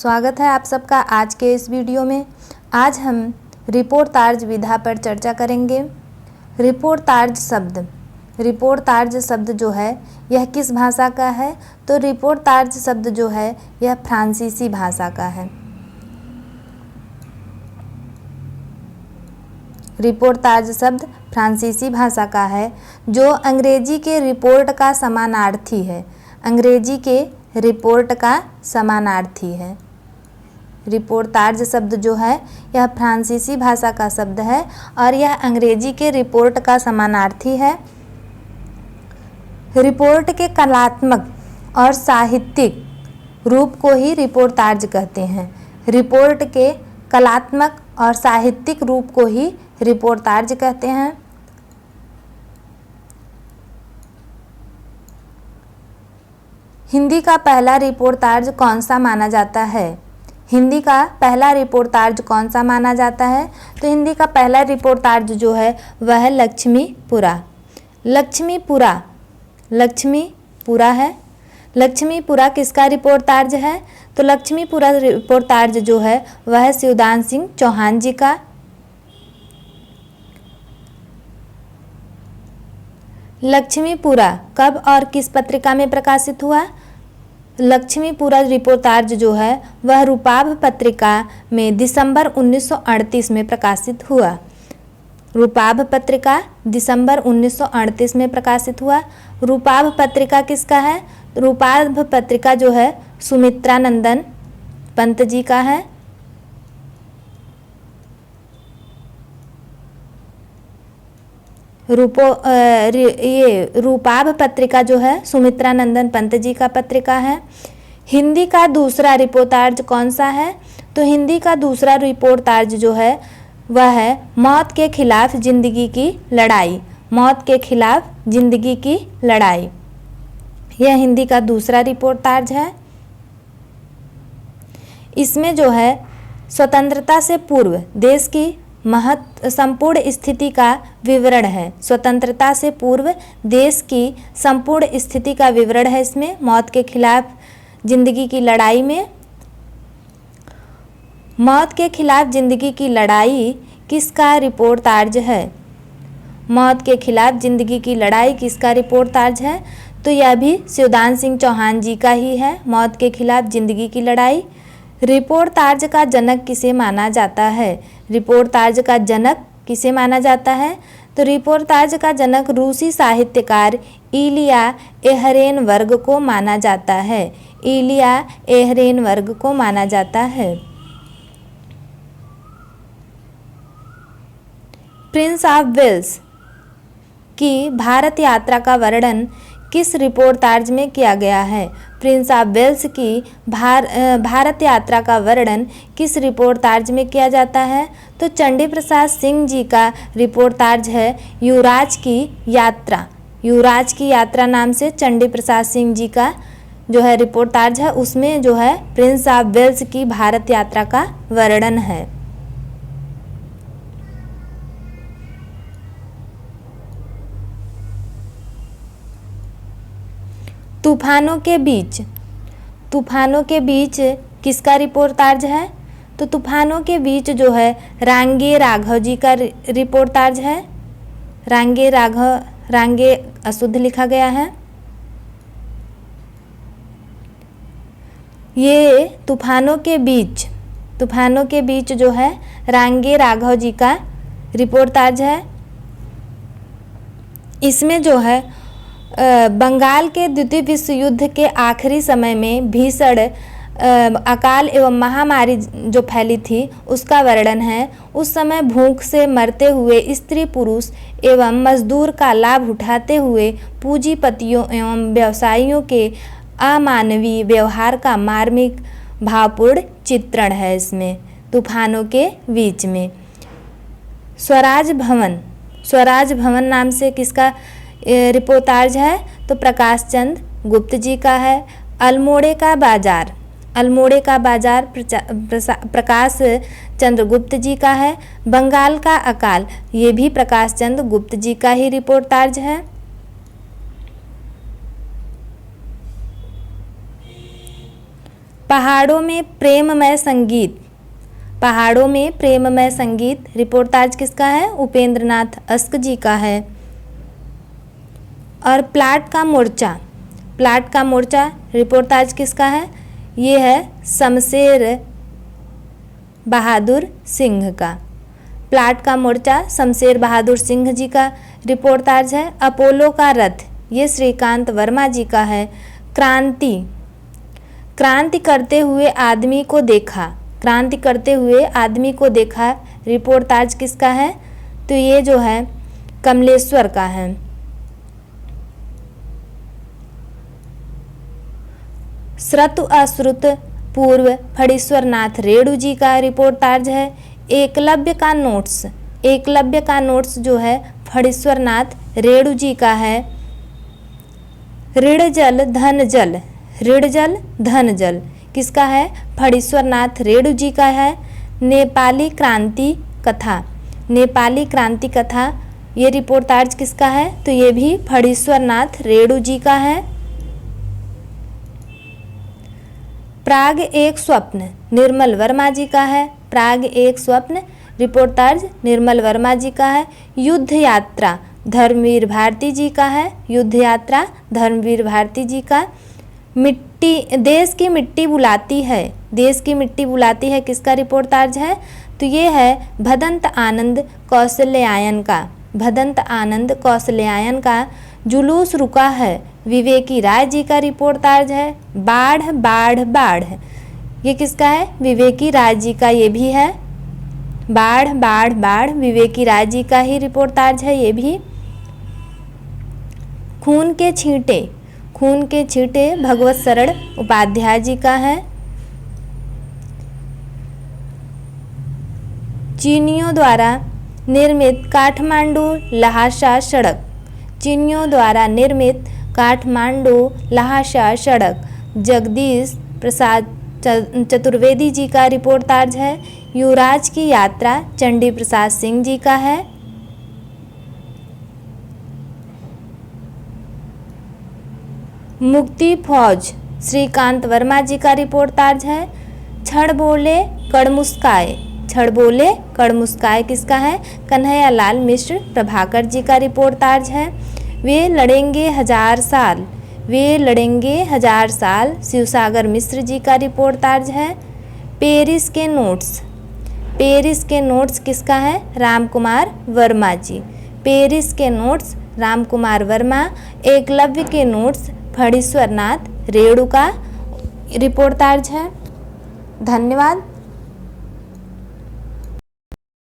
स्वागत है आप सबका आज के इस वीडियो में। आज हम रिपोर्तार्ज विधा पर चर्चा करेंगे। रिपोर्तार्ज शब्द जो है यह किस भाषा का है? तो रिपोर्तार्ज शब्द जो है यह फ्रांसीसी भाषा का है। रिपोर्तार्ज शब्द फ्रांसीसी भाषा का है जो अंग्रेजी के रिपोर्ट का समानार्थी है। अंग्रेजी के रिपोर्ट का समानार्थी है। रिपोर्तार्ज शब्द जो है यह फ्रांसीसी भाषा का शब्द है और यह अंग्रेजी के रिपोर्ट का समानार्थी है। रिपोर्ट के कलात्मक और साहित्यिक रूप को ही रिपोर्तार्ज कहते हैं। रिपोर्ट के कलात्मक और साहित्यिक रूप को ही रिपोर्तार्ज कहते हैं। हिंदी का पहला रिपोर्तार्ज कौन सा माना जाता है? हिंदी का पहला रिपोर्तार्ज कौन सा माना जाता है? तो हिंदी का पहला रिपोर्तार्ज जो है वह है लक्ष्मीपुरा। लक्ष्मीपुरा है। लक्ष्मीपुरा किसका रिपोर्तार्ज है? तो लक्ष्मीपुरा रिपोर्तार्ज जो है वह है शिवदान सिंह चौहान जी का। लक्ष्मीपुरा कब और किस पत्रिका में प्रकाशित हुआ? लक्ष्मीपुरा रिपोर्तार्ज जो है वह रूपाभ पत्रिका में दिसंबर 1938 में प्रकाशित हुआ। रूपाभ पत्रिका दिसंबर 1938 में प्रकाशित हुआ। रूपाभ पत्रिका किसका है? रूपाभ पत्रिका जो है सुमित्रानंदन पंत जी का है। रूपाभ पत्रिका जो है सुमित्रानंदन पंत जी का पत्रिका है। हिंदी का दूसरा रिपोर्तार्ज कौन सा है? तो हिंदी का दूसरा रिपोर्तार्ज जो है वह है मौत के खिलाफ जिंदगी की लड़ाई। मौत के खिलाफ जिंदगी की लड़ाई, यह हिंदी का दूसरा रिपोर्तार्ज है। इसमें जो है स्वतंत्रता से पूर्व देश की संपूर्ण स्थिति का विवरण है। स्वतंत्रता से पूर्व देश की संपूर्ण स्थिति का विवरण है इसमें, मौत के खिलाफ जिंदगी की लड़ाई में। मौत के खिलाफ जिंदगी की लड़ाई किसका रिपोर्तार्ज है? मौत के खिलाफ जिंदगी की लड़ाई किसका रिपोर्तार्ज है? तो यह भी शिवदान सिंह चौहान जी का ही है। मौत के खिलाफ जिंदगी की लड़ाई। रिपोर्तार्ज का जनक किसे माना जाता है? रिपोर्तार्ज का जनक किसे माना जाता है? तो रिपोर्तार्ज का जनक रूसी साहित्यकार इलिया एहरेनबर्ग को माना जाता है। इलिया एहरेनबर्ग को माना जाता है। प्रिंस ऑफ वेल्स की भारत यात्रा का वर्णन किस रिपोर्तार्ज में किया गया है? प्रिंस ऑफ वेल्स की भारत यात्रा का वर्णन किस रिपोर्तार्ज में किया जाता है? तो चंडी प्रसाद सिंह जी का रिपोर्तार्ज है युवराज की यात्रा। युवराज की यात्रा नाम से चंडी प्रसाद सिंह जी का जो है रिपोर्तार्ज है, उसमें जो है प्रिंस ऑफ वेल्स की भारत यात्रा का वर्णन है। तूफानों के बीच किसका रिपोर्तार्ज है? तो तूफानों के बीच जो है रांगे राघव जी का रिपोर्तार्ज है। रांगे अशुद्ध लिखा गया है। ये तूफानों के बीच जो है रांगे राघव जी का रिपोर्तार्ज है। इसमें जो है बंगाल के द्वितीय विश्व युद्ध के आखिरी समय में भीषण अकाल एवं महामारी जो फैली थी उसका वर्णन है। उस समय भूख से मरते हुए स्त्री पुरुष एवं मजदूर का लाभ उठाते हुए पूंजीपतियों एवं व्यवसायियों के अमानवीय व्यवहार का मार्मिक भावपूर्ण चित्रण है इसमें। तूफानों के बीच में स्वराज भवन नाम से किसका रिपोर्तार्ज है? तो प्रकाश चंद्र गुप्त जी का है। अल्मोड़े का बाजार प्रकाश चंद्र गुप्त जी का है। बंगाल का अकाल ये भी प्रकाश चंद्र गुप्त जी का ही रिपोर्तार्ज है। पहाड़ों में प्रेममय संगीत, पहाड़ों में प्रेममय संगीत रिपोर्टाज किसका है? उपेंद्र नाथ अस्क जी का है। और प्लाट का मोर्चा, प्लाट का मोर्चा रिपोर्टाज किसका है? ये है शमशेर बहादुर सिंह का। प्लाट का मोर्चा शमशेर बहादुर सिंह जी का रिपोर्टाज है। अपोलो का रथ, ये श्रीकांत वर्मा जी का है। क्रांति, क्रांति करते हुए आदमी को देखा, क्रांति करते हुए आदमी को देखा रिपोर्टाज किसका है? तो ये जो है कमलेश्वर का है। श्रुत अश्रुत पूर्व फणीश्वर नाथ रेणु जी का रिपोर्टाज है। एकलव्य का नोट्स, एकलव्य का नोट्स जो है फणीश्वर नाथ रेणु जी का है। ऋण जल धन जल, ऋण जल धन जल किसका है? फणीश्वर नाथ रेणु जी का है। नेपाली क्रांति कथा, नेपाली क्रांति कथा ये रिपोर्टाज किसका है? तो ये भी फणीश्वर नाथ रेणु जी का है। प्राग एक स्वप्न निर्मल वर्मा जी का है। प्राग एक स्वप्न रिपोर्टाज निर्मल वर्मा जी का है। युद्ध यात्रा धर्मवीर भारती जी का है। युद्ध यात्रा धर्मवीर भारती जी का। मिट्टी, देश की मिट्टी बुलाती है, देश की मिट्टी बुलाती है किसका रिपोर्टाज है? तो ये है भदंत आनंद कौशल्यायन का, भदंत आनंद कौशल्यायन का। जुलूस रुका है विवेकी राय जी का रिपोर्टाज है। बाढ़ बाढ़ बाढ़ ये किसका है? विवेकी राय जी का ये भी है। बाढ़ बाढ़ बाढ़ विवेकी राय जी का ही रिपोर्टाज है ये भी। खून के छींटे, खून के छींटे भगवत शरण उपाध्याय जी का है। चीनियों द्वारा निर्मित काठमांडू लहासा सड़क, चीनियों द्वारा निर्मित काठमांडू लहासा सड़क जगदीश प्रसाद चतुर्वेदी जी का रिपोर्टाज है। युवराज की यात्रा चंडी प्रसाद सिंह जी का है। मुक्ति फौज श्रीकांत वर्मा जी का रिपोर्टाज है। छड़ बोले कड़ मुस्काए, छड़ बोले कड़ मुस्काए किसका है? कन्हैया लाल मिश्र प्रभाकर जी का रिपोर्टाज है। वे लड़ेंगे हजार साल, वे लड़ेंगे हजार साल शिवसागर मिश्र जी का रिपोर्टाज है। पेरिस के नोट्स, पेरिस के नोट्स किसका है? राम कुमार वर्मा जी। पेरिस के नोट्स राम कुमार वर्मा। एकलव्य के नोट्स फणीश्वर नाथ रेणु का रिपोर्टाज है। धन्यवाद।